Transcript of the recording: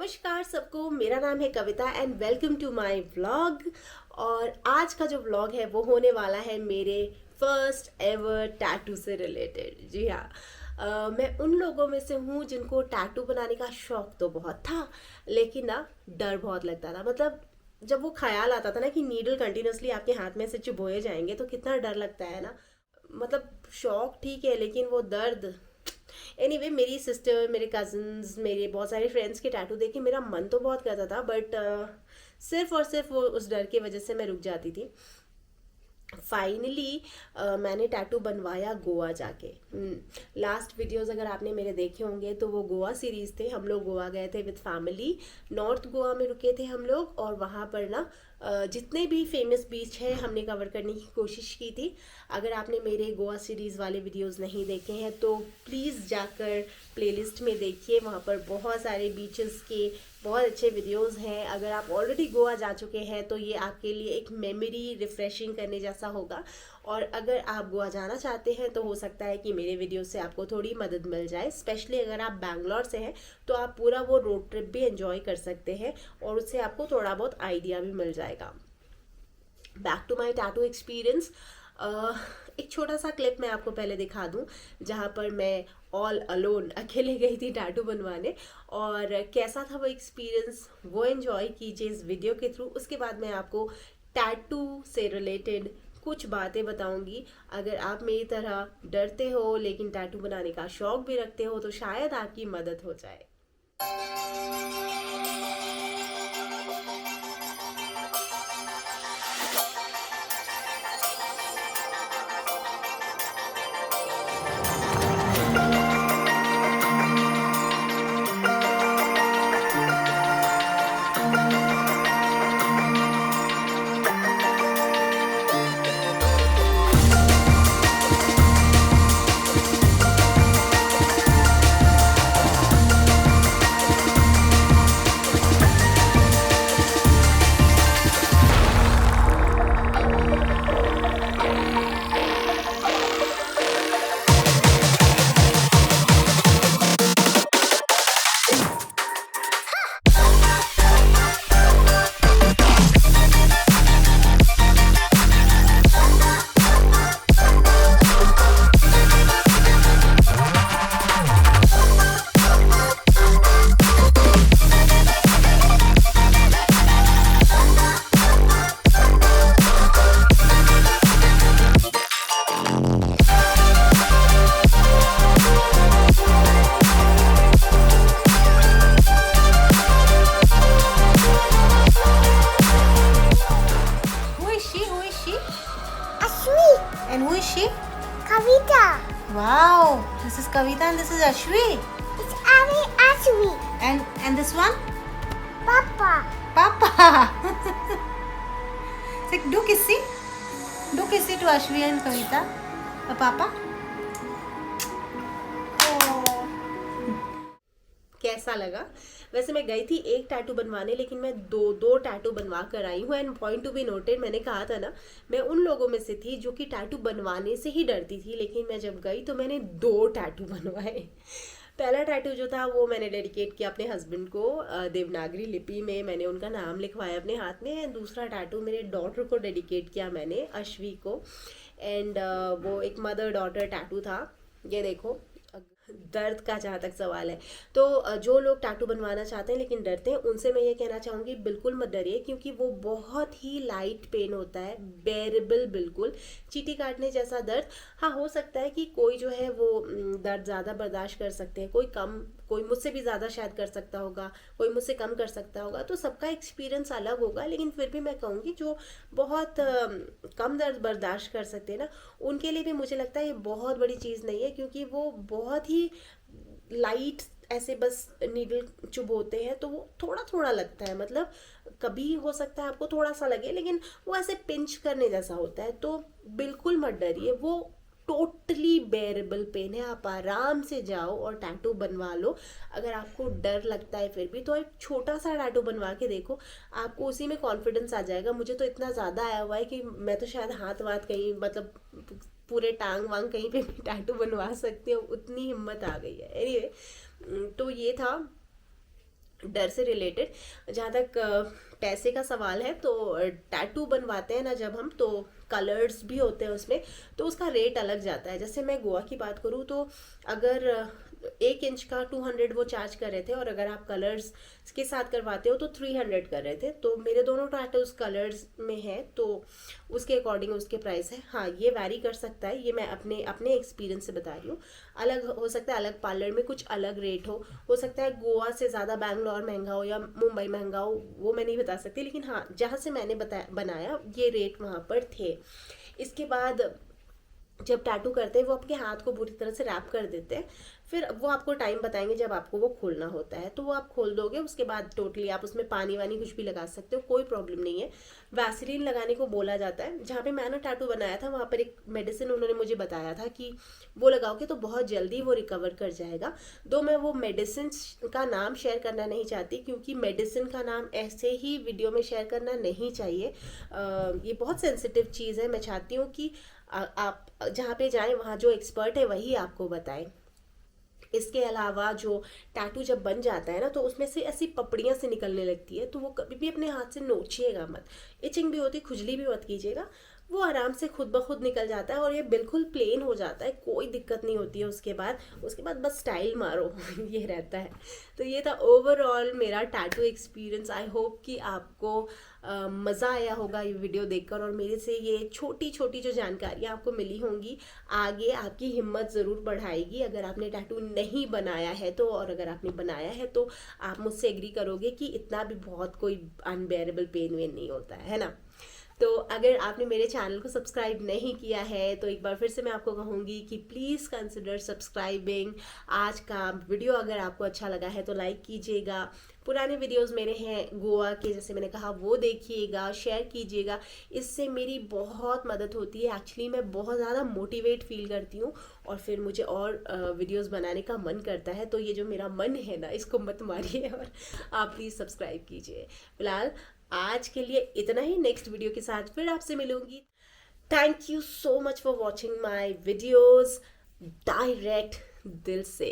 नमस्कार सबको, मेरा नाम है Kavita and welcome to my vlog. और आज का जो व्लॉग है वो होने वाला है मेरे फर्स्ट एवर टैटू से रिलेटेड। जी हाँ, मैं उन लोगों में से हूँ जिनको टैटू बनाने का शौक तो बहुत था, लेकिन ना डर बहुत लगता था। मतलब जब वो ख्याल आता था ना कि नीडल कंटिन्यूसली आपके हाथ में से चुभोए जाएंगे तो कितना डर लगता है ना। मतलब शौक ठीक है, लेकिन वो दर्द। एनीवे, मेरी सिस्टर, मेरे कजन्स, मेरे बहुत सारे फ्रेंड्स के टैटू देख के मेरा मन तो बहुत करता था, बट सिर्फ और सिर्फ वो उस डर की वजह से मैं रुक जाती थी। फाइनली मैंने टैटू बनवाया गोवा जाके। लास्ट वीडियोस अगर आपने मेरे देखे होंगे तो वो गोवा सीरीज थे। हम लोग गोवा गए थे विद फैमिली। नॉर्थ गोवा में रुके थे हम लोग, और वहाँ पर ना जितने भी फेमस बीच है हमने कवर करने की कोशिश की थी। अगर आपने मेरे गोवा सीरीज़ वाले वीडियोस नहीं देखे हैं तो प्लीज़ जाकर प्लेलिस्ट में देखिए, वहाँ पर बहुत सारे बीचेस के बहुत अच्छे वीडियोस हैं। अगर आप ऑलरेडी गोवा जा चुके हैं तो ये आपके लिए एक मेमोरी रिफ्रेशिंग करने जैसा होगा, और अगर आप गोवा जाना चाहते हैं तो हो सकता है कि मेरे वीडियो से आपको थोड़ी मदद मिल जाए। स्पेशली अगर आप बैंगलोर से हैं तो आप पूरा वो रोड ट्रिप भी एंजॉय कर सकते हैं और उससे आपको थोड़ा बहुत आइडिया भी मिल जाएगा। Back to my tattoo experience. एक छोटा सा क्लिप मैं आपको पहले दिखा दूं जहाँ पर मैं ऑल अलोन अकेले गई थी टैटू बनवाने, और कैसा था वो एक्सपीरियंस वो एंजॉय कीजिए इस वीडियो के थ्रू। उसके बाद मैं आपको टैटू से रिलेटेड कुछ बातें बताऊंगी। अगर आप मेरी तरह डरते हो लेकिन टैटू बनाने का शौक भी रखते हो तो शायद आपकी मदद हो जाए। Who is she? Ashwi, And who is she? Kavita. Wow, this is Kavita and this is Ashwi. It's Ari Ashwi. And this one? Papa. Papa. Like, do kissy. Do kissy to Ashwi and Kavita. Papa. कैसा लगा? वैसे मैं गई थी एक tattoo बनवाने, लेकिन मैं दो टैटू बनवा कर आई हूँ। And point to be noted, मैंने कहा था ना मैं उन लोगों में से थी जो कि टैटू बनवाने से ही डरती थी, लेकिन मैं जब गई तो मैंने 2 टैटू बनवाए। पहला टैटू जो था वो मैंने डेडिकेट किया अपने हस्बैंड को। देवनागरी लिपि में मैंने उनका नाम लिखवाया अपने हाथ में। एंड दूसरा टैटू मेरे डॉटर को डेडिकेट किया मैंने, अश्वी को। एंड वो एक मदर डॉटर टैटू था। ये देखो, दर्द का जहाँ तक सवाल है तो जो लोग टैटू बनवाना चाहते हैं लेकिन डरते हैं, उनसे मैं ये कहना चाहूँगी बिल्कुल मत डरिए, क्योंकि वो बहुत ही लाइट पेन होता है, बेरेबल, बिल्कुल चींटी काटने जैसा दर्द। हाँ, हो सकता है कि कोई जो है वो दर्द ज़्यादा बर्दाश्त कर सकते हैं, कोई कम, कोई मुझसे भी ज़्यादा शायद कर सकता होगा, कोई मुझसे कम कर सकता होगा, तो सबका एक्सपीरियंस अलग होगा। लेकिन फिर भी मैं कहूँगी जो बहुत कम दर्द बर्दाश्त कर सकते हैं ना, उनके लिए भी मुझे लगता है ये बहुत बड़ी चीज़ नहीं है, क्योंकि वो बहुत ही लाइट ऐसे बस नीडल चुभोते हैं तो वो थोड़ा थोड़ा लगता है। मतलब कभी हो सकता है आपको थोड़ा सा लगे, लेकिन वो ऐसे पिंच करने जैसा होता है। तो बिल्कुल मत डरिए, वो टोटली बेरेबल पेन है। आप आराम से जाओ और टैटू बनवा लो। अगर आपको डर लगता है फिर भी तो एक छोटा सा टैटू बनवा के देखो, आपको उसी में कॉन्फिडेंस आ जाएगा। मुझे तो इतना ज़्यादा आया हुआ है कि मैं तो शायद हाथ वाथ कहीं, मतलब पूरे टांग वांग कहीं पे भी टैटू बनवा सकती हूँ, उतनी हिम्मत आ गई है। एनीवे, तो ये था डर से रिलेटेड। जहाँ तक पैसे का सवाल है तो टैटू बनवाते हैं ना जब हम, तो कलर्स भी होते हैं उसमें, तो उसका रेट अलग जाता है। जैसे मैं गोवा की बात करूँ तो अगर 1 इंच का 200 वो चार्ज कर रहे थे, और अगर आप कलर्स के साथ करवाते हो तो 300 कर रहे थे। तो मेरे दोनों टैटूज कलर्स में है तो उसके अकॉर्डिंग उसके प्राइस है। हाँ, ये वैरी कर सकता है, ये मैं अपने अपने एक्सपीरियंस से बता रही हूँ। अलग हो सकता है, अलग पार्लर में कुछ अलग रेट हो सकता है गोवा से ज़्यादा बैंगलोर महंगा हो या मुंबई महंगा हो, वो मैं नहीं बता सकती। लेकिन हाँ, जहाँ से मैंने बनाया ये रेट वहाँ पर थे। इसके बाद जब टैटू करते हैं वो आपके हाथ को बुरी तरह से रैप कर देते हैं, फिर वो आपको टाइम बताएंगे जब आपको वो खोलना होता है, तो वो आप खोल दोगे। उसके बाद टोटली आप उसमें पानी वानी कुछ भी लगा सकते हो, कोई प्रॉब्लम नहीं है। वैसलीन लगाने को बोला जाता है। जहाँ पे मैंने टैटू बनाया था वहाँ पर एक मेडिसिन उन्होंने मुझे बताया था कि वो लगाओगे तो बहुत जल्दी वो रिकवर कर जाएगा। दो मैं वो मेडिसिन का नाम शेयर करना नहीं चाहती, क्योंकि मेडिसिन का नाम ऐसे ही वीडियो में शेयर करना नहीं चाहिए। ये बहुत सेंसिटिव चीज़ है। मैं चाहती हूँ कि आप जहाँ पे जाएं वहाँ जो एक्सपर्ट है वही आपको बताएं। इसके अलावा जो टैटू जब बन जाता है ना तो उसमें से ऐसी पपड़ियाँ से निकलने लगती है, तो वो कभी भी अपने हाथ से नोचिएगा मत। इचिंग भी होती, खुजली भी मत कीजिएगा, वो आराम से खुद ब खुद निकल जाता है और ये बिल्कुल प्लेन हो जाता है, कोई दिक्कत नहीं होती है। उसके बाद बस स्टाइल मारो ये रहता है। तो ये था ओवरऑल मेरा टैटू एक्सपीरियंस। आई होप कि आपको मज़ा आया होगा ये वीडियो देखकर, और मेरे से ये छोटी छोटी जो जानकारियाँ आपको मिली होंगी आगे आपकी हिम्मत ज़रूर बढ़ाएगी। अगर आपने टैटू नहीं बनाया है तो, और अगर आपने बनाया है तो आप मुझसे एग्री करोगे कि इतना भी बहुत कोई अनबेरेबल पेन वेन नहीं होता है ना। तो अगर आपने मेरे चैनल को सब्सक्राइब नहीं किया है तो एक बार फिर से मैं आपको कहूँगी कि प्लीज़ कंसिडर सब्सक्राइबिंग। आज का वीडियो अगर आपको अच्छा लगा है तो लाइक कीजिएगा। पुराने वीडियोस मेरे हैं गोवा के, जैसे मैंने कहा, वो देखिएगा, शेयर कीजिएगा। इससे मेरी बहुत मदद होती है। एक्चुअली मैं बहुत ज़्यादा मोटिवेट फील करती हूँ और फिर मुझे और वीडियोस बनाने का मन करता है। तो ये जो मेरा मन है ना, इसको मत मारिए और आप प्लीज़ सब्सक्राइब कीजिए। फिलहाल आज के लिए इतना ही। नेक्स्ट वीडियो के साथ फिर आपसे मिलूंगी। Thank you so much for watching my videos direct दिल से।